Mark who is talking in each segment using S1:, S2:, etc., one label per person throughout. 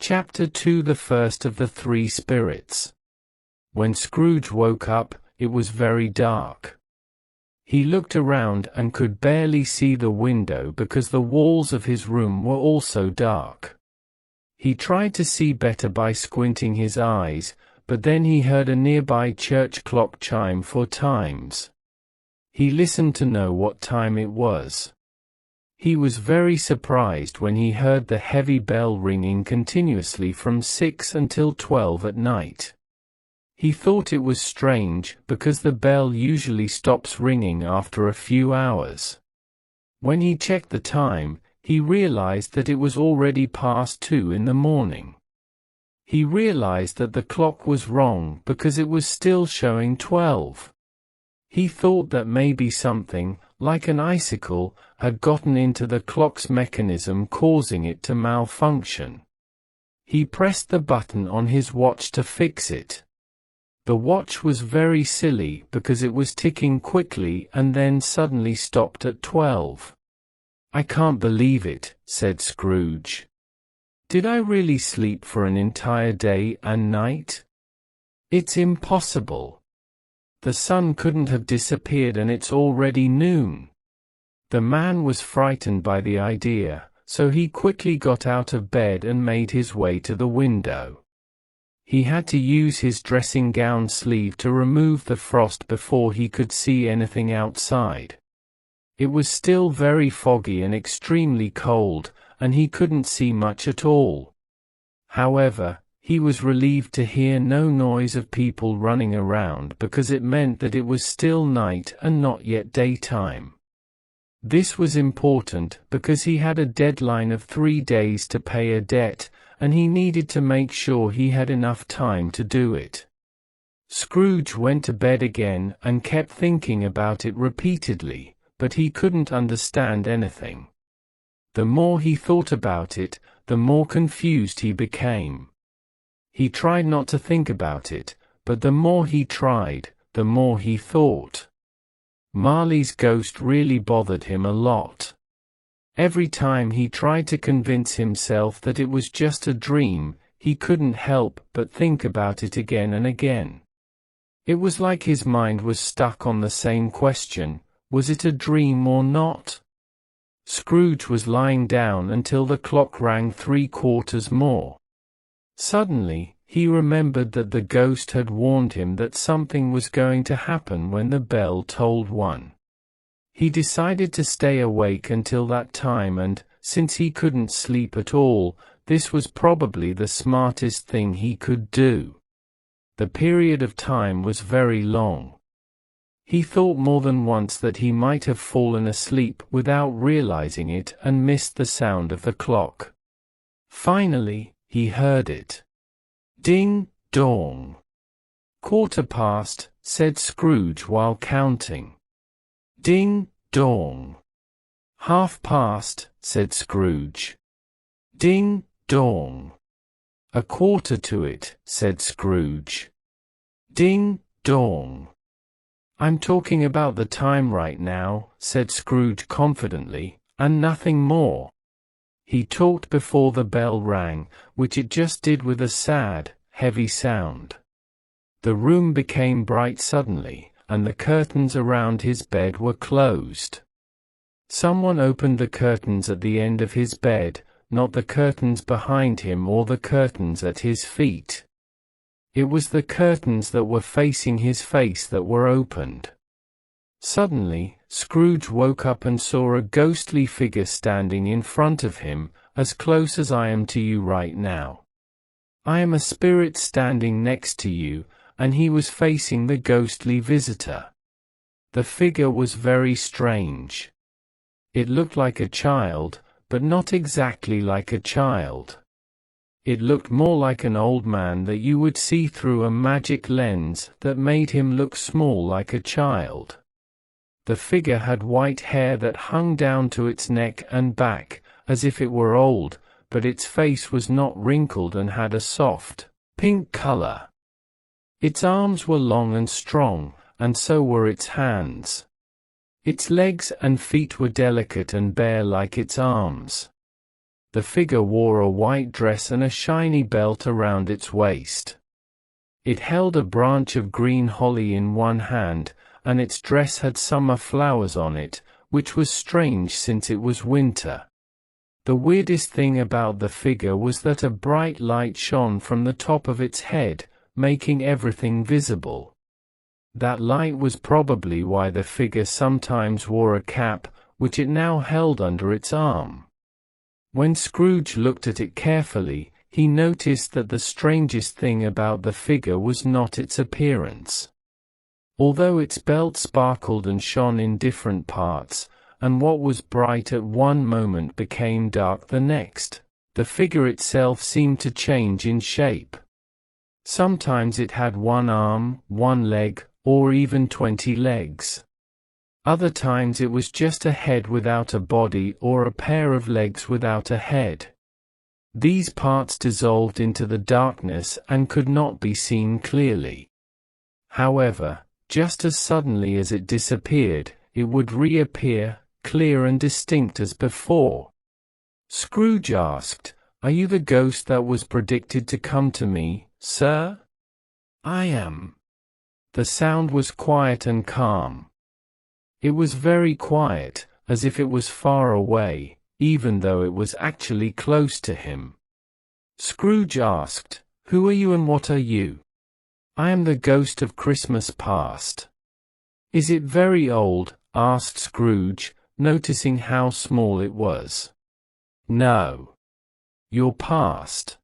S1: Chapter 2 The First of the Three Spirits. When Scrooge woke up, it was very dark. He looked around and could barely see the window because the walls of his room were also dark. He tried to see better by squinting his eyes, but then he heard a nearby church clock chime 4 times. He listened to know what time it was. He was very surprised when he heard the heavy bell ringing continuously from 6 until 12 at night. He thought it was strange because the bell usually stops ringing after a few hours. When he checked the time, he realized that it was already past 2 in the morning. He realized that the clock was wrong because it was still showing 12. He thought that maybe something, like an icicle, had gotten into the clock's mechanism, causing it to malfunction. He pressed the button on his watch to fix it. The watch was very silly because it was ticking quickly and then suddenly stopped at 12. "I can't believe it," said Scrooge. "Did I really sleep for an entire day and night? It's impossible. The sun couldn't have disappeared and it's already noon." The man was frightened by the idea, so he quickly got out of bed and made his way to the window. He had to use his dressing gown sleeve to remove the frost before he could see anything outside. It was still very foggy and extremely cold, and he couldn't see much at all. However, he was relieved to hear no noise of people running around because it meant that it was still night and not yet daytime. This was important because he had a deadline of 3 days to pay a debt, and he needed to make sure he had enough time to do it. Scrooge went to bed again and kept thinking about it repeatedly, but he couldn't understand anything. The more he thought about it, the more confused he became. He tried not to think about it, but the more he tried, the more he thought. Marley's ghost really bothered him a lot. Every time he tried to convince himself that it was just a dream, he couldn't help but think about it again and again. It was like his mind was stuck on the same question: was it a dream or not? Scrooge was lying down until the clock rang 3/4 more. Suddenly, he remembered that the ghost had warned him that something was going to happen when the bell tolled 1. He decided to stay awake until that time and, since he couldn't sleep at all, this was probably the smartest thing he could do. The period of time was very long. He thought more than once that he might have fallen asleep without realizing it and missed the sound of the clock. Finally, he heard it. Ding, dong. 1/4 said Scrooge while counting. Ding, dong. 1/2 said Scrooge. Ding, dong. 1/4 to it, said Scrooge. Ding, dong. "I'm talking about the time right now," said Scrooge confidently, "and nothing more." He talked before the bell rang, which it just did with a sad, heavy sound. The room became bright suddenly, and the curtains around his bed were closed. Someone opened the curtains at the end of his bed, not the curtains behind him or the curtains at his feet. It was the curtains that were facing his face that were opened. Suddenly, Scrooge woke up and saw a ghostly figure standing in front of him, as close as I am to you right now. I am a spirit standing next to you, and he was facing the ghostly visitor. The figure was very strange. It looked like a child, but not exactly like a child. It looked more like an old man that you would see through a magic lens that made him look small like a child. The figure had white hair that hung down to its neck and back, as if it were old, but its face was not wrinkled and had a soft, pink color. Its arms were long and strong, and so were its hands. Its legs and feet were delicate and bare like its arms. The figure wore a white dress and a shiny belt around its waist. It held a branch of green holly in one hand, and its dress had summer flowers on it, which was strange since it was winter. The weirdest thing about the figure was that a bright light shone from the top of its head, making everything visible. That light was probably why the figure sometimes wore a cap, which it now held under its arm. When Scrooge looked at it carefully, he noticed that the strangest thing about the figure was not its appearance. Although its belt sparkled and shone in different parts, and what was bright at one moment became dark the next, the figure itself seemed to change in shape. Sometimes it had one arm, one leg, or even 20 legs. Other times it was just a head without a body or a pair of legs without a head. These parts dissolved into the darkness and could not be seen clearly. However, just as suddenly as it disappeared, it would reappear, clear and distinct as before. Scrooge asked, "Are you the ghost that was predicted to come to me, sir?" "I am." The sound was quiet and calm. It was very quiet, as if it was far away, even though it was actually close to him. Scrooge asked, "Who are you and what are you?" "I am the ghost of Christmas past." "Is it very old?" asked Scrooge, noticing how small it was. "No. Your past."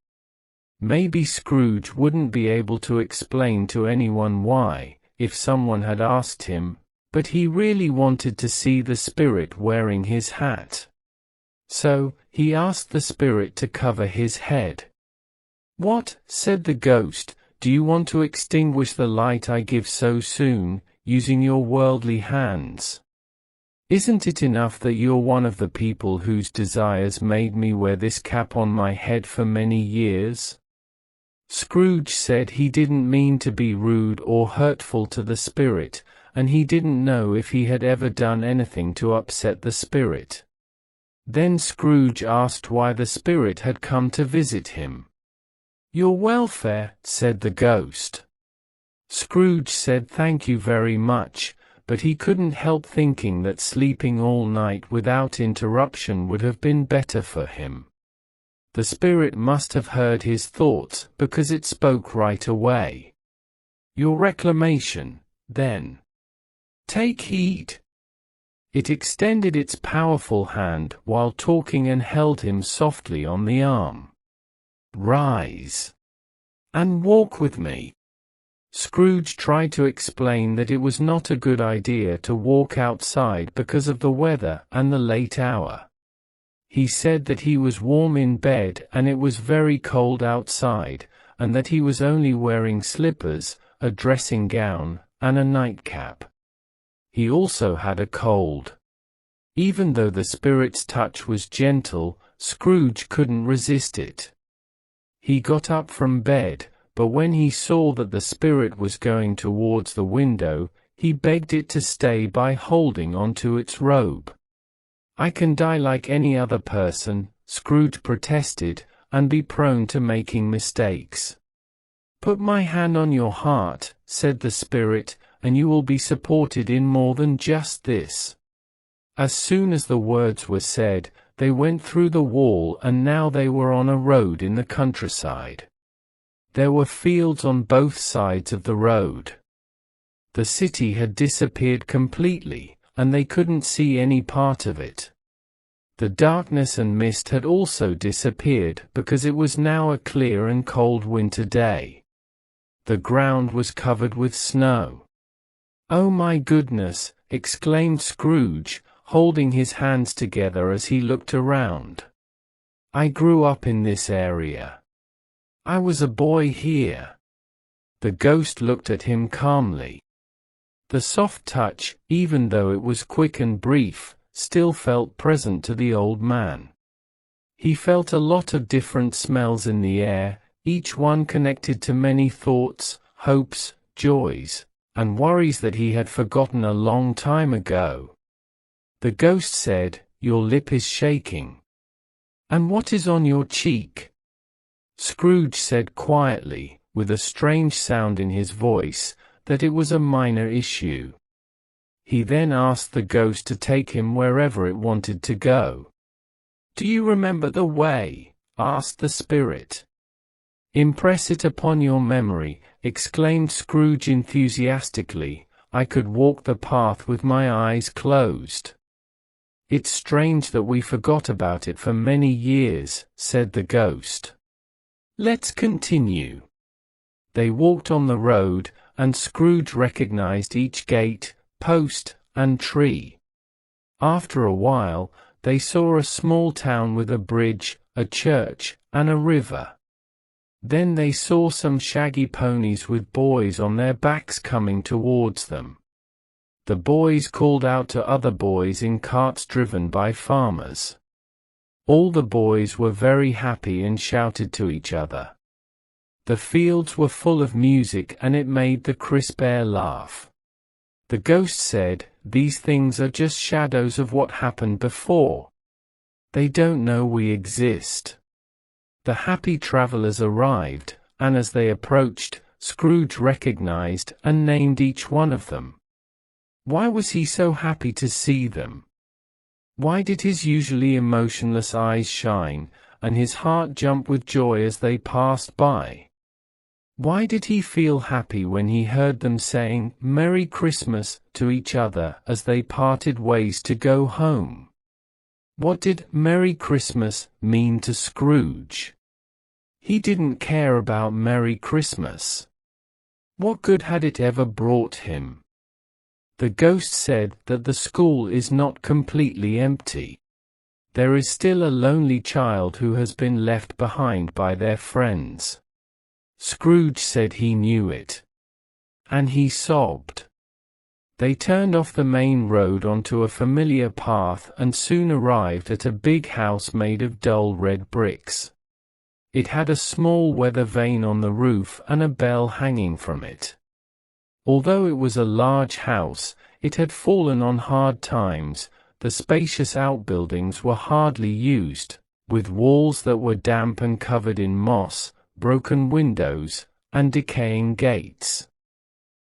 S1: Maybe Scrooge wouldn't be able to explain to anyone why, if someone had asked him, but he really wanted to see the spirit wearing his hat. So, he asked the spirit to cover his head. "What," said the ghost, "do you want to extinguish the light I give so soon, using your worldly hands? Isn't it enough that you're one of the people whose desires made me wear this cap on my head for many years?" Scrooge said he didn't mean to be rude or hurtful to the spirit, and he didn't know if he had ever done anything to upset the spirit. Then Scrooge asked why the spirit had come to visit him. "Your welfare," said the ghost. Scrooge said thank you very much, but he couldn't help thinking that sleeping all night without interruption would have been better for him. The spirit must have heard his thoughts, because it spoke right away. "Your reclamation, then. Take heed." It extended its powerful hand while talking and held him softly on the arm. "Rise and walk with me." Scrooge tried to explain that it was not a good idea to walk outside because of the weather and the late hour. He said that he was warm in bed and it was very cold outside, and that he was only wearing slippers, a dressing gown, and a nightcap. He also had a cold. Even though the spirit's touch was gentle, Scrooge couldn't resist it. He got up from bed, but when he saw that the spirit was going towards the window, he begged it to stay by holding onto its robe. "I can die like any other person," Scrooge protested, "and be prone to making mistakes." "Put my hand on your heart," said the spirit, "and you will be supported in more than just this." As soon as the words were said, they went through the wall and now they were on a road in the countryside. There were fields on both sides of the road. The city had disappeared completely, and they couldn't see any part of it. The darkness and mist had also disappeared because it was now a clear and cold winter day. The ground was covered with snow. "Oh my goodness!" exclaimed Scrooge, holding his hands together as he looked around. "I grew up in this area. I was a boy here." The ghost looked at him calmly. The soft touch, even though it was quick and brief, still felt present to the old man. He felt a lot of different smells in the air, each one connected to many thoughts, hopes, joys, and worries that he had forgotten a long time ago. The ghost said, "Your lip is shaking." "And what is on your cheek?" Scrooge said quietly, with a strange sound in his voice, that it was a minor issue. He then asked the ghost to take him wherever it wanted to go. "Do you remember the way?" asked the spirit. "Impress it upon your memory," exclaimed Scrooge enthusiastically. "I could walk the path with my eyes closed." "It's strange that we forgot about it for many years," said the ghost. "Let's continue." They walked on the road, and Scrooge recognized each gate, post, and tree. After a while, they saw a small town with a bridge, a church, and a river. Then they saw some shaggy ponies with boys on their backs coming towards them. The boys called out to other boys in carts driven by farmers. All the boys were very happy and shouted to each other. The fields were full of music and it made the crisp air laugh. The ghost said, "These things are just shadows of what happened before. They don't know we exist." The happy travelers arrived, and as they approached, Scrooge recognized and named each one of them. Why was he so happy to see them? Why did his usually emotionless eyes shine, and his heart jump with joy as they passed by? Why did he feel happy when he heard them saying, "Merry Christmas," to each other as they parted ways to go home? What did "Merry Christmas" mean to Scrooge? He didn't care about Merry Christmas. What good had it ever brought him? The ghost said that the school is not completely empty. There is still a lonely child who has been left behind by their friends. Scrooge said he knew it. And he sobbed. They turned off the main road onto a familiar path and soon arrived at a big house made of dull red bricks. It had a small weather vane on the roof and a bell hanging from it. Although it was a large house, it had fallen on hard times. The spacious outbuildings were hardly used, with walls that were damp and covered in moss, broken windows, and decaying gates.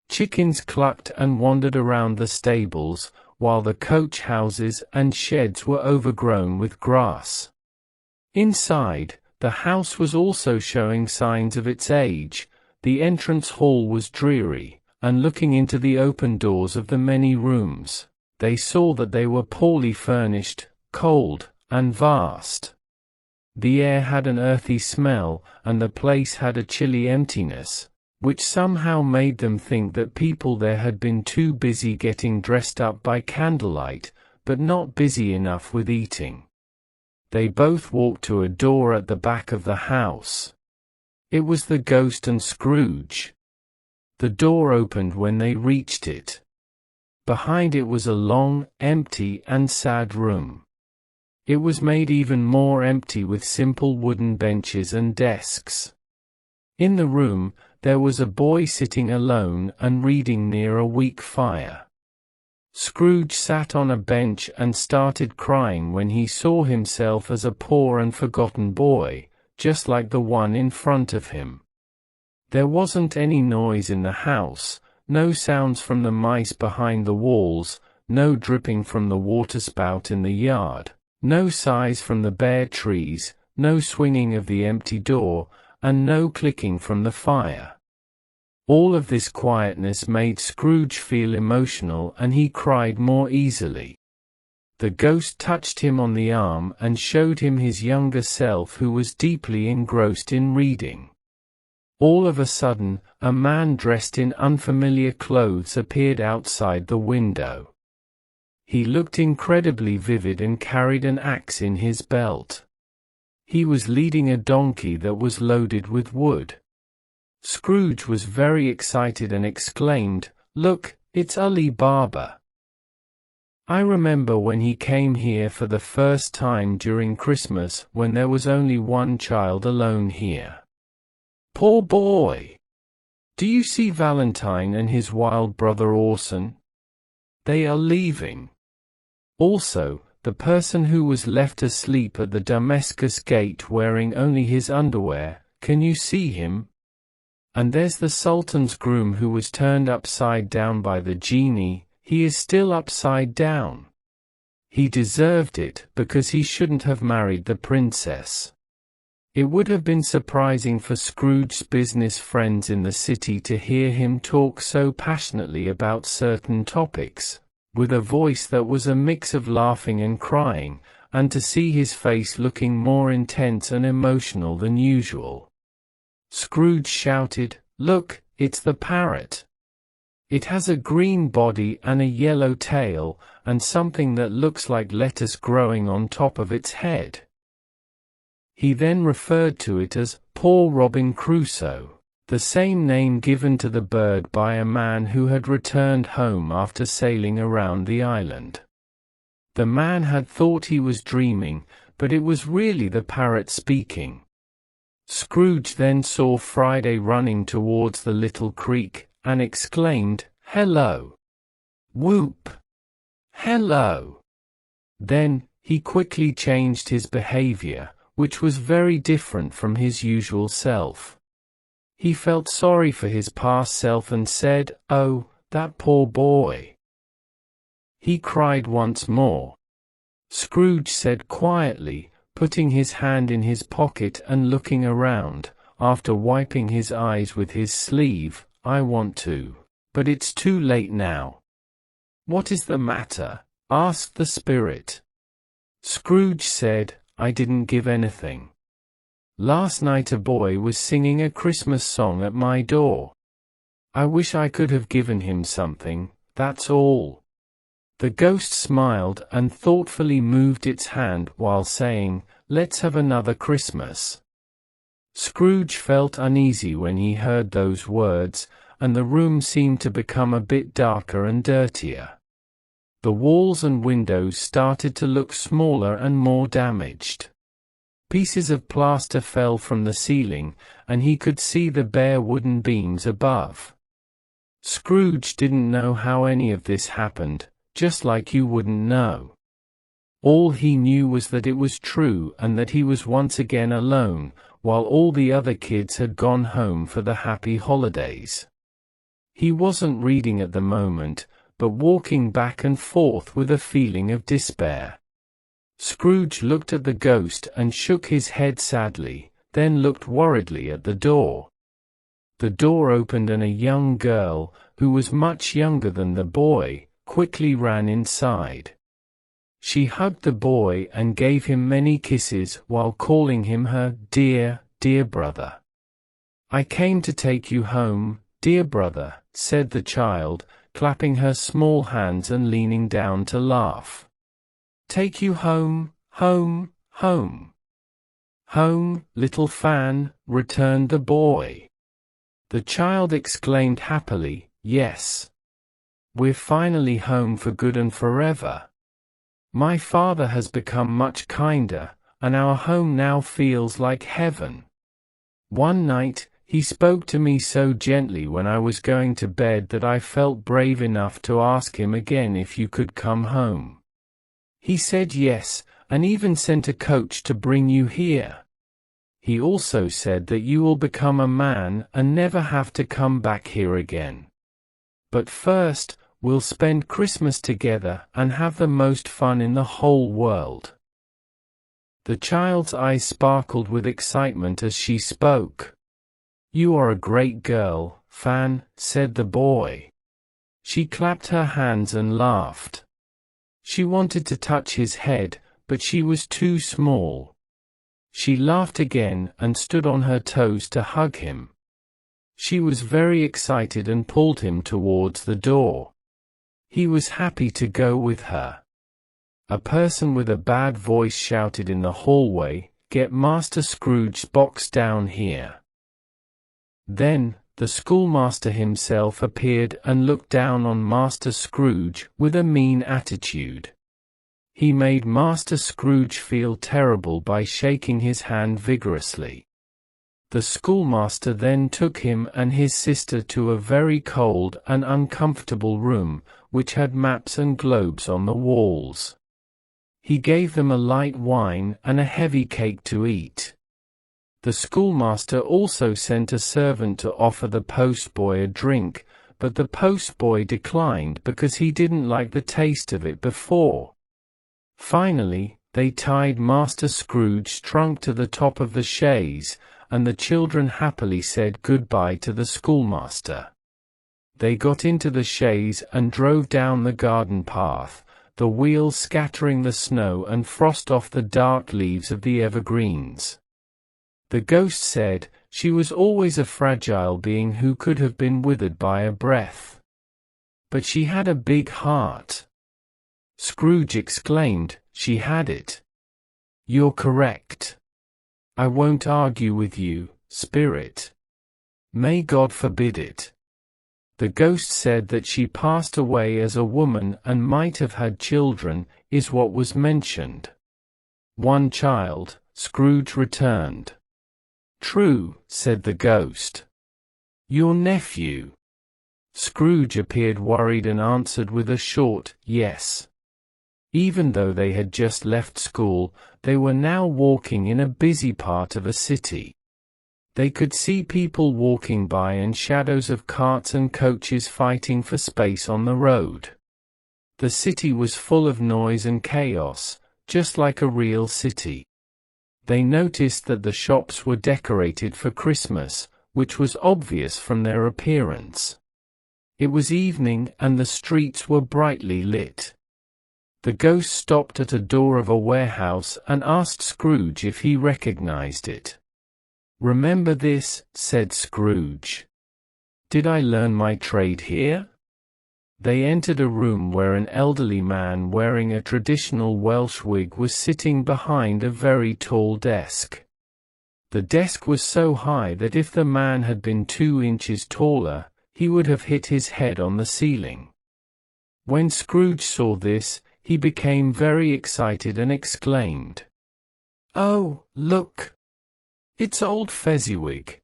S1: Chickens clucked and wandered around the stables, while the coach houses and sheds were overgrown with grass. Inside, the house was also showing signs of its age. The entrance hall was dreary, and looking into the open doors of the many rooms, they saw that they were poorly furnished, cold, and vast. The air had an earthy smell, and the place had a chilly emptiness, which somehow made them think that people there had been too busy getting dressed up by candlelight, but not busy enough with eating. They both walked to a door at the back of the house. It was the ghost and Scrooge. The door opened when they reached it. Behind it was a long, empty, and sad room. It was made even more empty with simple wooden benches and desks. In the room, there was a boy sitting alone and reading near a weak fire. Scrooge sat on a bench and started crying when he saw himself as a poor and forgotten boy, just like the one in front of him. There wasn't any noise in the house, no sounds from the mice behind the walls, no dripping from the waterspout in the yard. No sighs from the bare trees, no swinging of the empty door, and no clicking from the fire. All of this quietness made Scrooge feel emotional and he cried more easily. The ghost touched him on the arm and showed him his younger self who was deeply engrossed in reading. All of a sudden, a man dressed in unfamiliar clothes appeared outside the window. He looked incredibly vivid and carried an axe in his belt. He was leading a donkey that was loaded with wood. Scrooge was very excited and exclaimed, "Look, it's Ali Baba. I remember when he came here for the first time during Christmas when there was only one child alone here. Poor boy! Do you see Valentine and his wild brother Orson? They are leaving. Also, the person who was left asleep at the Damascus gate wearing only his underwear, can you see him? And there's the Sultan's groom who was turned upside down by the genie, he is still upside down. He deserved it, because he shouldn't have married the princess. It would have been surprising for Scrooge's business friends in the city to hear him talk so passionately about certain topics, with a voice that was a mix of laughing and crying, and to see his face looking more intense and emotional than usual. Scrooge shouted, "Look, it's the parrot! It has a green body and a yellow tail, and something that looks like lettuce growing on top of its head." He then referred to it as Poor Robin Crusoe, the same name given to the bird by a man who had returned home after sailing around the island. The man had thought he was dreaming, but it was really the parrot speaking. Scrooge then saw Friday running towards the little creek, and exclaimed, "Hello! Whoop! Hello!" Then, he quickly changed his behavior, which was very different from his usual self. He felt sorry for his past self and said, "Oh, that poor boy." He cried once more. Scrooge said quietly, putting his hand in his pocket and looking around, after wiping his eyes with his sleeve, "I want to, but it's too late now." "What is the matter?" asked the spirit. Scrooge said, "I didn't give anything. Last night a boy was singing a Christmas song at my door. I wish I could have given him something, that's all." The ghost smiled and thoughtfully moved its hand while saying, "Let's have another Christmas." Scrooge felt uneasy when he heard those words, and the room seemed to become a bit darker and dirtier. The walls and windows started to look smaller and more damaged. Pieces of plaster fell from the ceiling, and he could see the bare wooden beams above. Scrooge didn't know how any of this happened, just like you wouldn't know. All he knew was that it was true and that he was once again alone, while all the other kids had gone home for the happy holidays. He wasn't reading at the moment, but walking back and forth with a feeling of despair. Scrooge looked at the ghost and shook his head sadly, then looked worriedly at the door. The door opened and a young girl, who was much younger than the boy, quickly ran inside. She hugged the boy and gave him many kisses while calling him her dear, dear brother. "I came to take you home, dear brother," said the child, clapping her small hands and leaning down to laugh. "Take you home, home, home." "Home, little fan," returned the boy. The child exclaimed happily, "Yes. We're finally home for good and forever. My father has become much kinder, and our home now feels like heaven. One night, he spoke to me so gently when I was going to bed that I felt brave enough to ask him again if you could come home. He said yes, and even sent a coach to bring you here. He also said that you will become a man and never have to come back here again. But first, we'll spend Christmas together and have the most fun in the whole world." The child's eyes sparkled with excitement as she spoke. "You are a great girl, Fan," said the boy. She clapped her hands and laughed. She wanted to touch his head, but she was too small. She laughed again and stood on her toes to hug him. She was very excited and pulled him towards the door. He was happy to go with her. A person with a bad voice shouted in the hallway, "Get Master Scrooge's box down here." Then, the schoolmaster himself appeared and looked down on Master Scrooge with a mean attitude. He made Master Scrooge feel terrible by shaking his hand vigorously. The schoolmaster then took him and his sister to a very cold and uncomfortable room, which had maps and globes on the walls. He gave them a light wine and a heavy cake to eat. The schoolmaster also sent a servant to offer the postboy a drink, but the postboy declined because he didn't like the taste of it before. Finally, they tied Master Scrooge's trunk to the top of the chaise, and the children happily said goodbye to the schoolmaster. They got into the chaise and drove down the garden path, the wheels scattering the snow and frost off the dark leaves of the evergreens. The ghost said, she was always a fragile being who could have been withered by a breath. But she had a big heart. Scrooge exclaimed, she had it. You're correct. I won't argue with you, spirit. May God forbid it. The ghost said that she passed away as a woman and might have had children, is what was mentioned. One child, Scrooge returned. True, said the ghost. Your nephew. Scrooge appeared worried and answered with a short, yes. Even though they had just left school, they were now walking in a busy part of a city. They could see people walking by and shadows of carts and coaches fighting for space on the road. The city was full of noise and chaos, just like a real city. They noticed that the shops were decorated for Christmas, which was obvious from their appearance. It was evening and the streets were brightly lit. The ghost stopped at a door of a warehouse and asked Scrooge if he recognized it. Remember this, said Scrooge. Did I learn my trade here? They entered a room where an elderly man wearing a traditional Welsh wig was sitting behind a very tall desk. The desk was so high that if the man had been 2 inches taller, he would have hit his head on the ceiling. When Scrooge saw this, he became very excited and exclaimed, "Oh, look! It's old Fezziwig.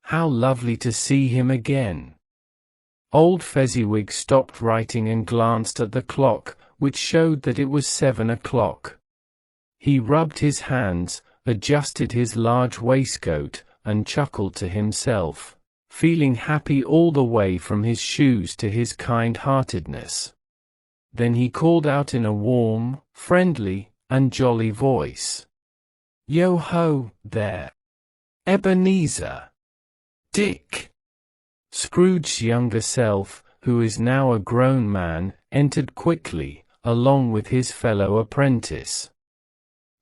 S1: How lovely to see him again." Old Fezziwig stopped writing and glanced at the clock, which showed that it was 7 o'clock. He rubbed his hands, adjusted his large waistcoat, and chuckled to himself, feeling happy all the way from his shoes to his kind-heartedness. Then he called out in a warm, friendly, and jolly voice, "Yo-ho, there! Ebenezer! Dick!" Scrooge's younger self, who is now a grown man, entered quickly, along with his fellow apprentice.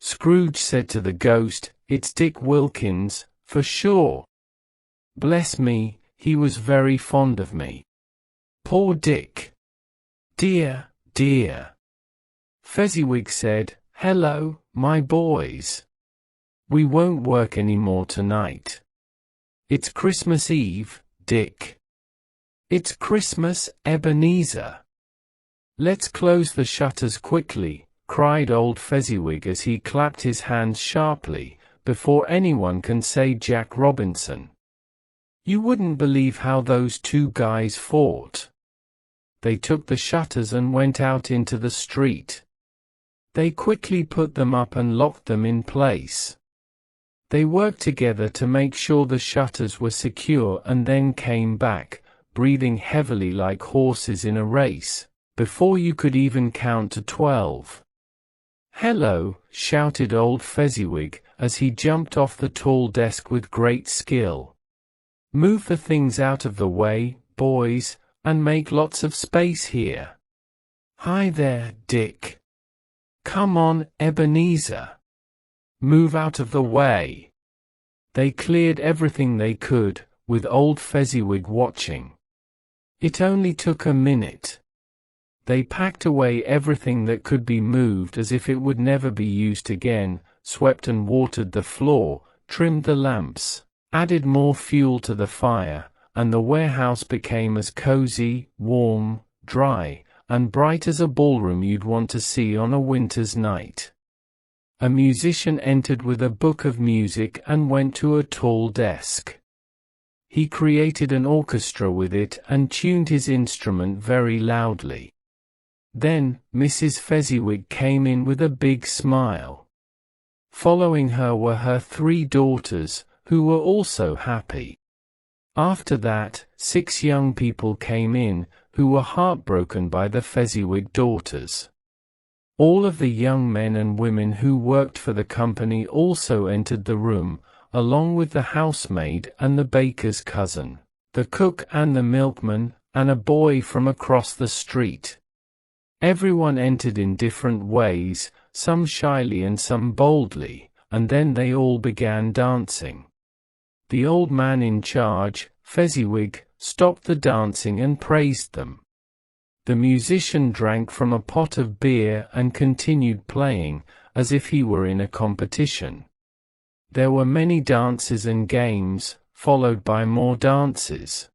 S1: Scrooge said to the ghost, "It's Dick Wilkins, for sure. Bless me, he was very fond of me. Poor Dick. Dear, dear." Fezziwig said, "Hello, my boys. We won't work any more tonight. It's Christmas Eve, Dick. It's Christmas, Ebenezer. Let's close the shutters quickly," cried old Fezziwig as he clapped his hands sharply, "before anyone can say Jack Robinson. You wouldn't believe how those 2 guys fought." They took the shutters and went out into the street. They quickly put them up and locked them in place. They worked together to make sure the shutters were secure and then came back, breathing heavily like horses in a race, before you could even count to 12. "Hello," shouted old Fezziwig, as he jumped off the tall desk with great skill. "Move the things out of the way, boys, and make lots of space here. Hi there, Dick. Come on, Ebenezer. Move out of the way." They cleared everything they could, with old Fezziwig watching. It only took a minute. They packed away everything that could be moved as if it would never be used again, swept and watered the floor, trimmed the lamps, added more fuel to the fire, and the warehouse became as cozy, warm, dry, and bright as a ballroom you'd want to see on a winter's night. A musician entered with a book of music and went to a tall desk. He created an orchestra with it and tuned his instrument very loudly. Then, Mrs. Fezziwig came in with a big smile. Following her were her 3 daughters, who were also happy. After that, 6 young people came in, who were heartbroken by the Fezziwig daughters. All of the young men and women who worked for the company also entered the room, along with the housemaid and the baker's cousin, the cook and the milkman, and a boy from across the street. Everyone entered in different ways, some shyly and some boldly, and then they all began dancing. The old man in charge, Fezziwig, stopped the dancing and praised them. The musician drank from a pot of beer and continued playing, as if he were in a competition. There were many dances and games, followed by more dances.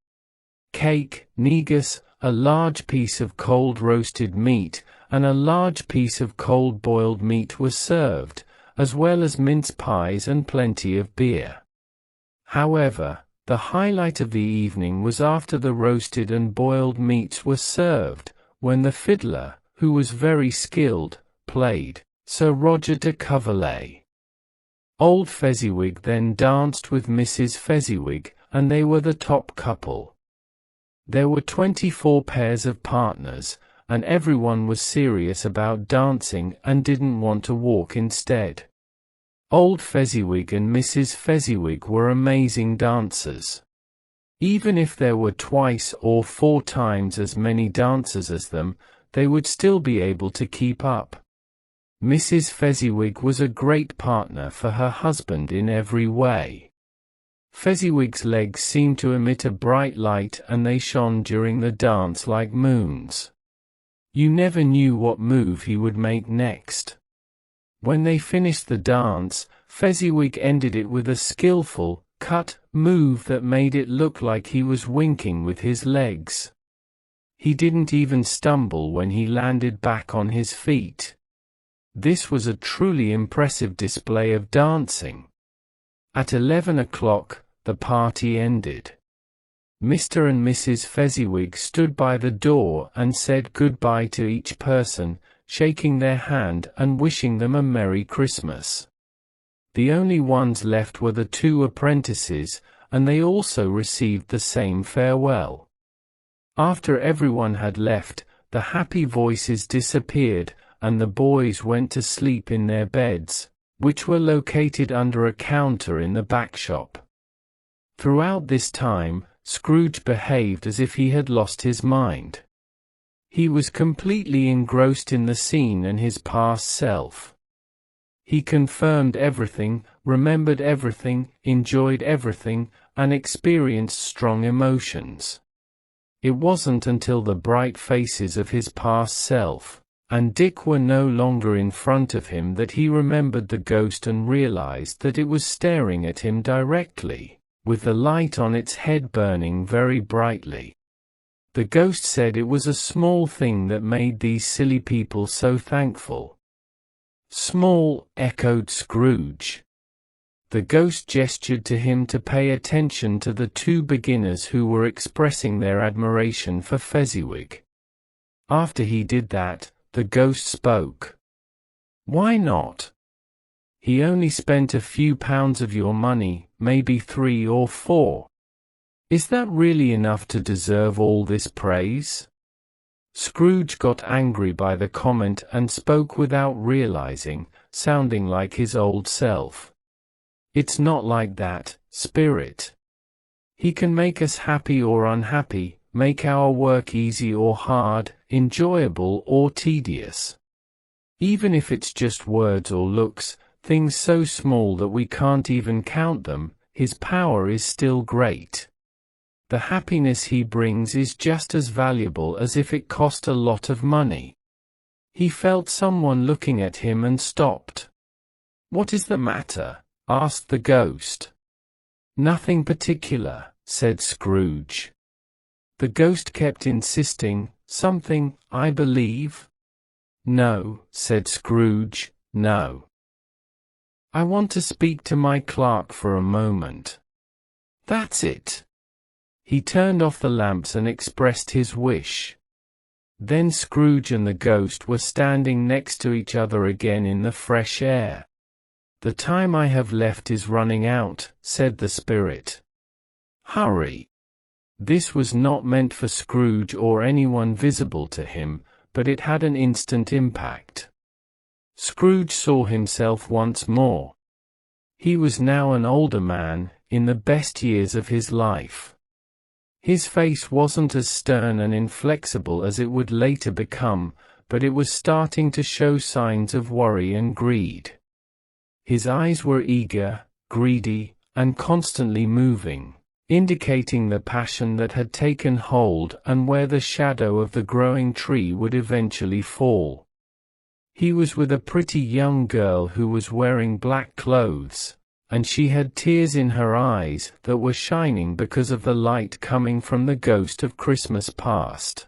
S1: Cake, negus, a large piece of cold roasted meat, and a large piece of cold boiled meat were served, as well as mince pies and plenty of beer. However, the highlight of the evening was after the roasted and boiled meats were served, when the fiddler, who was very skilled, played Sir Roger de Coverley. Old Fezziwig then danced with Mrs. Fezziwig, and they were the top couple. There were 24 pairs of partners, and everyone was serious about dancing and didn't want to walk instead. Old Fezziwig and Mrs. Fezziwig were amazing dancers. Even if there were twice or 4 times as many dancers as them, they would still be able to keep up. Mrs. Fezziwig was a great partner for her husband in every way. Fezziwig's legs seemed to emit a bright light and they shone during the dance like moons. You never knew what move he would make next. When they finished the dance, Fezziwig ended it with a skillful, cut move that made it look like he was winking with his legs. He didn't even stumble when he landed back on his feet. This was a truly impressive display of dancing. At 11 o'clock, the party ended. Mr. and Mrs. Fezziwig stood by the door and said goodbye to each person, shaking their hand and wishing them a Merry Christmas. The only ones left were the 2 apprentices, and they also received the same farewell. After everyone had left, the happy voices disappeared, and the boys went to sleep in their beds, which were located under a counter in the back shop. Throughout this time, Scrooge behaved as if he had lost his mind. He was completely engrossed in the scene and his past self. He confirmed everything, remembered everything, enjoyed everything, and experienced strong emotions. It wasn't until the bright faces of his past self and Dick were no longer in front of him that he remembered the ghost and realized that it was staring at him directly, with the light on its head burning very brightly. The ghost said it was a small thing that made these silly people so thankful. Small, echoed Scrooge. The ghost gestured to him to pay attention to the 2 beginners who were expressing their admiration for Fezziwig. After he did that, the ghost spoke. "Why not? He only spent a few pounds of your money, maybe 3 or 4. Is that really enough to deserve all this praise?" Scrooge got angry by the comment and spoke without realizing, sounding like his old self. "It's not like that, Spirit. He can make us happy or unhappy, make our work easy or hard, enjoyable or tedious. Even if it's just words or looks, things so small that we can't even count them, his power is still great. The happiness he brings is just as valuable as if it cost a lot of money." He felt someone looking at him and stopped. "What is the matter?" asked the ghost. "Nothing particular," said Scrooge. The ghost kept insisting, "Something, I believe." "No," said Scrooge, "no. I want to speak to my clerk for a moment." "That's it." He turned off the lamps and expressed his wish. Then Scrooge and the ghost were standing next to each other again in the fresh air. "The time I have left is running out," said the spirit. "Hurry." This was not meant for Scrooge or anyone visible to him, but it had an instant impact. Scrooge saw himself once more. He was now an older man, in the best years of his life. His face wasn't as stern and inflexible as it would later become, but it was starting to show signs of worry and greed. His eyes were eager, greedy, and constantly moving, indicating the passion that had taken hold and where the shadow of the growing tree would eventually fall. He was with a pretty young girl who was wearing black clothes, and she had tears in her eyes that were shining because of the light coming from the ghost of Christmas past.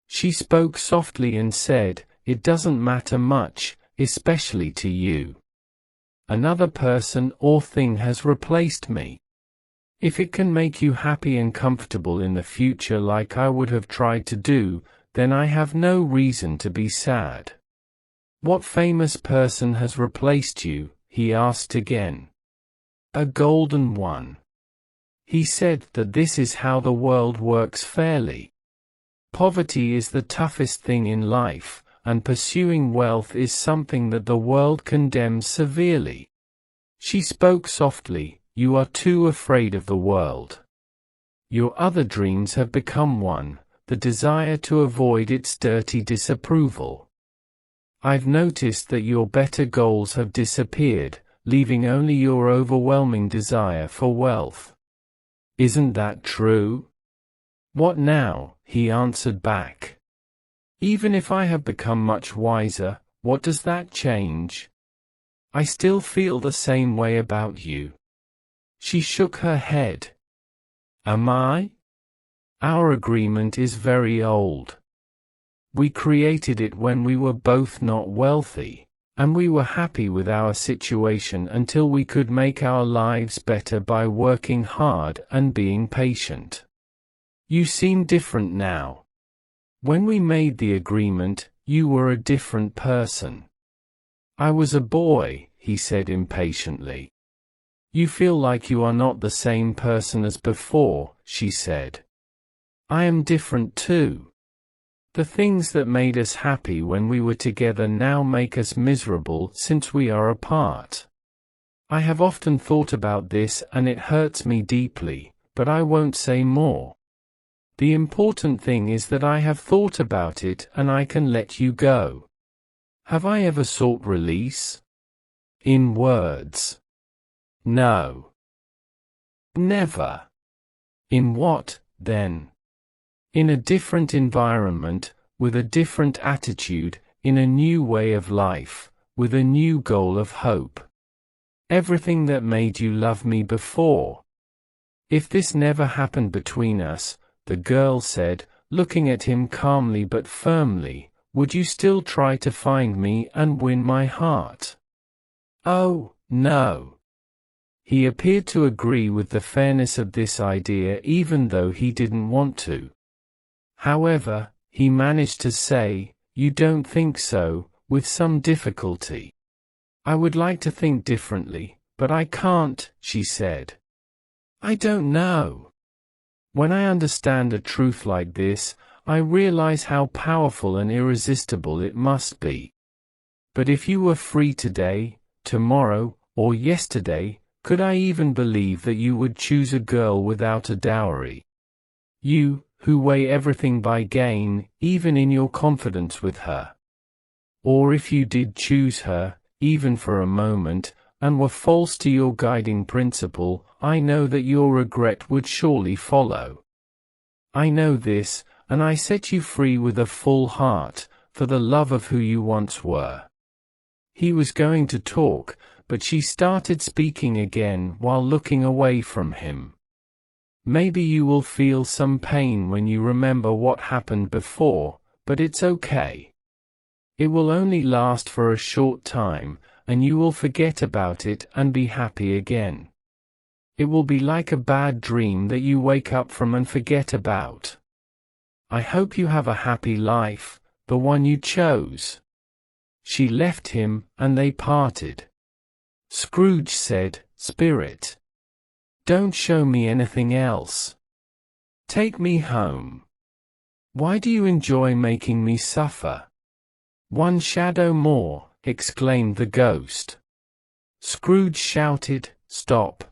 S1: She spoke softly and said, "It doesn't matter much, especially to you. Another person or thing has replaced me. If it can make you happy and comfortable in the future like I would have tried to do, then I have no reason to be sad." "What famous person has replaced you?" he asked again. "A golden one. He said that this is how the world works fairly. Poverty is the toughest thing in life, and pursuing wealth is something that the world condemns severely." She spoke softly, "You are too afraid of the world. Your other dreams have become one, the desire to avoid its dirty disapproval. I've noticed that your better goals have disappeared, leaving only your overwhelming desire for wealth. Isn't that true?" "What now?" he answered back. "Even if I have become much wiser, what does that change? I still feel the same way about you." She shook her head. "Am I? Our agreement is very old. We created it when we were both not wealthy, and we were happy with our situation until we could make our lives better by working hard and being patient. You seem different now. When we made the agreement, you were a different person." "I was a boy," he said impatiently. "You feel like you are not the same person as before," she said. "I am different too. The things that made us happy when we were together now make us miserable since we are apart. I have often thought about this and it hurts me deeply, but I won't say more. The important thing is that I have thought about it and I can let you go. Have I ever sought release? In words? No. Never. In what, then? In a different environment, with a different attitude, in a new way of life, with a new goal of hope. Everything that made you love me before. If this never happened between us," the girl said, looking at him calmly but firmly, "would you still try to find me and win my heart?" "Oh, no." He appeared to agree with the fairness of this idea even though he didn't want to. However, he managed to say, "You don't think so," with some difficulty. "I would like to think differently, but I can't," she said. "I don't know. When I understand a truth like this, I realize how powerful and irresistible it must be. But if you were free today, tomorrow, or yesterday, could I even believe that you would choose a girl without a dowry? You, who weigh everything by gain, even in your confidence with her. Or if you did choose her, even for a moment, and were false to your guiding principle, I know that your regret would surely follow. I know this, and I set you free with a full heart, for the love of who you once were." He was going to talk, but she started speaking again while looking away from him. "Maybe you will feel some pain when you remember what happened before, but it's okay. It will only last for a short time, and you will forget about it and be happy again. It will be like a bad dream that you wake up from and forget about. I hope you have a happy life, the one you chose." She left him, and they parted. Scrooge said, "Spirit, don't show me anything else. Take me home. Why do you enjoy making me suffer?" "One shadow more," exclaimed the ghost. Scrooge shouted, "Stop!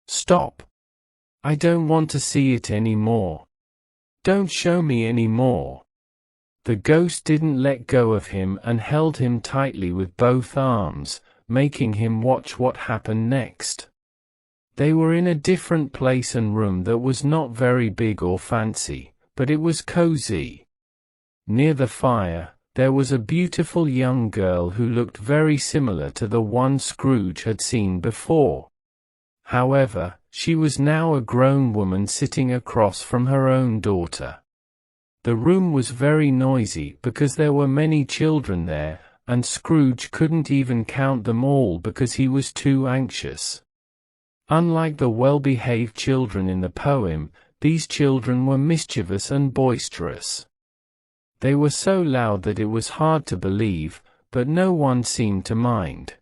S1: Stop! I don't want to see it any more. Don't show me any more." The ghost didn't let go of him and held him tightly with both arms, making him watch what happened next. They were in a different place and room that was not very big or fancy, but it was cozy. Near the fire, there was a beautiful young girl who looked very similar to the one Scrooge had seen before. However, she was now a grown woman sitting across from her own daughter. The room was very noisy because there were many children there, and Scrooge couldn't even count them all because he was too anxious. Unlike the well-behaved children in the poem, these children were mischievous and boisterous. They were so loud that it was hard to believe, but no one seemed to mind.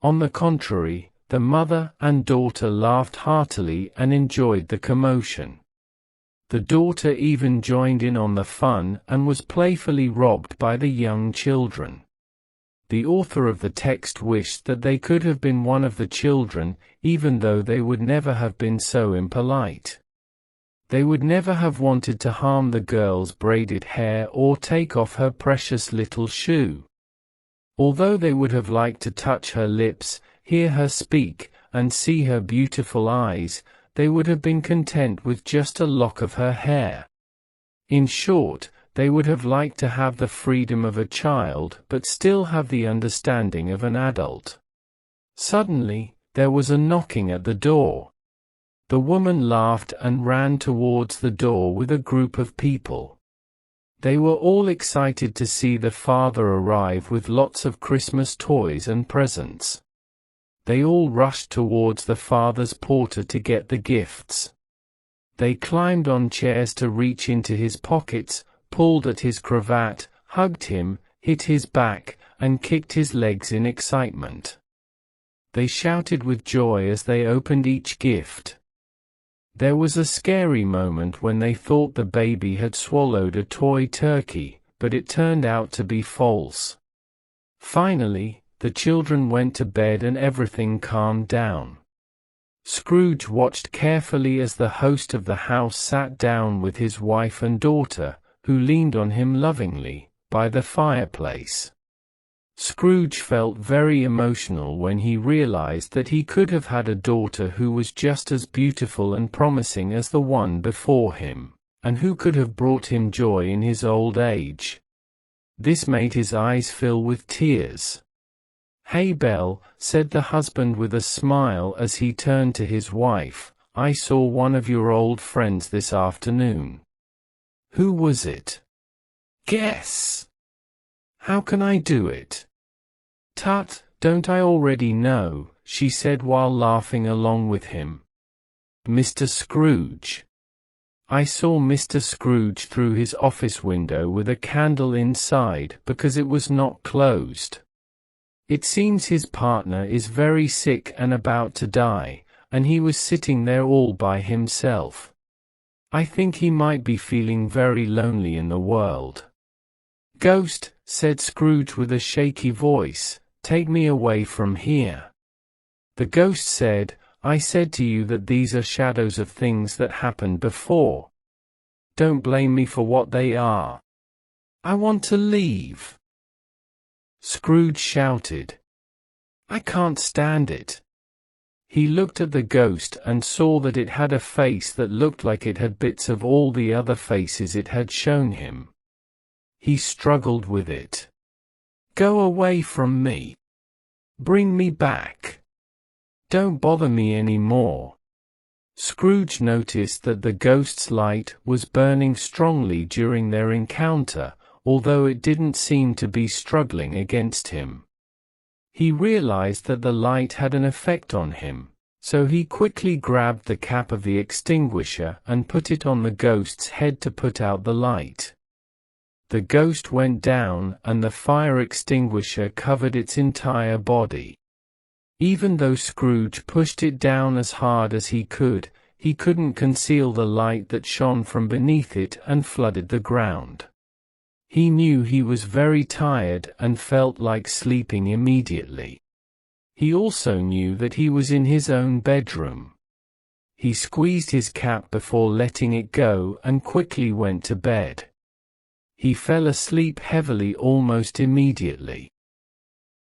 S1: On the contrary, the mother and daughter laughed heartily and enjoyed the commotion. The daughter even joined in on the fun and was playfully robbed by the young children. The author of the text wished that they could have been one of the children, even though they would never have been so impolite. They would never have wanted to harm the girl's braided hair or take off her precious little shoe. Although they would have liked to touch her lips, hear her speak, and see her beautiful eyes, they would have been content with just a lock of her hair. In short, they would have liked to have the freedom of a child but still have the understanding of an adult. Suddenly, there was a knocking at the door. The woman laughed and ran towards the door with a group of people. They were all excited to see the father arrive with lots of Christmas toys and presents. They all rushed towards the father's porter to get the gifts. They climbed on chairs to reach into his pockets, pulled at his cravat, hugged him, hit his back, and kicked his legs in excitement. They shouted with joy as they opened each gift. There was a scary moment when they thought the baby had swallowed a toy turkey, but it turned out to be false. Finally, the children went to bed and everything calmed down. Scrooge watched carefully as the host of the house sat down with his wife and daughter, who leaned on him lovingly, by the fireplace. Scrooge felt very emotional when he realized that he could have had a daughter who was just as beautiful and promising as the one before him, and who could have brought him joy in his old age. This made his eyes fill with tears. "Hey Belle," said the husband with a smile as he turned to his wife, "I saw one of your old friends this afternoon." "Who was it?" "Guess." "How can I do it?" "Tut, don't I already know," she said while laughing along with him. "Mr. Scrooge. I saw Mr. Scrooge through his office window with a candle inside because it was not closed. It seems his partner is very sick and about to die, and he was sitting there all by himself. I think he might be feeling very lonely in the world." "Ghost," said Scrooge with a shaky voice, "take me away from here." The ghost said, "I said to you that these are shadows of things that happened before. Don't blame me for what they are. I want to leave." Scrooge shouted, "I can't stand it." He looked at the ghost and saw that it had a face that looked like it had bits of all the other faces it had shown him. He struggled with it. "Go away from me. Bring me back. Don't bother me any more." Scrooge noticed that the ghost's light was burning strongly during their encounter, although it didn't seem to be struggling against him. He realized that the light had an effect on him, So he quickly grabbed the cap of the extinguisher and put it on the ghost's head to put out the light. The ghost went down, and the fire extinguisher covered its entire body. Even though Scrooge pushed it down as hard as he couldn't conceal the light that shone from beneath it and flooded the ground. He knew he was very tired and felt like sleeping immediately. He also knew that he was in his own bedroom. He squeezed his cap before letting it go and quickly went to bed. He fell asleep heavily almost immediately.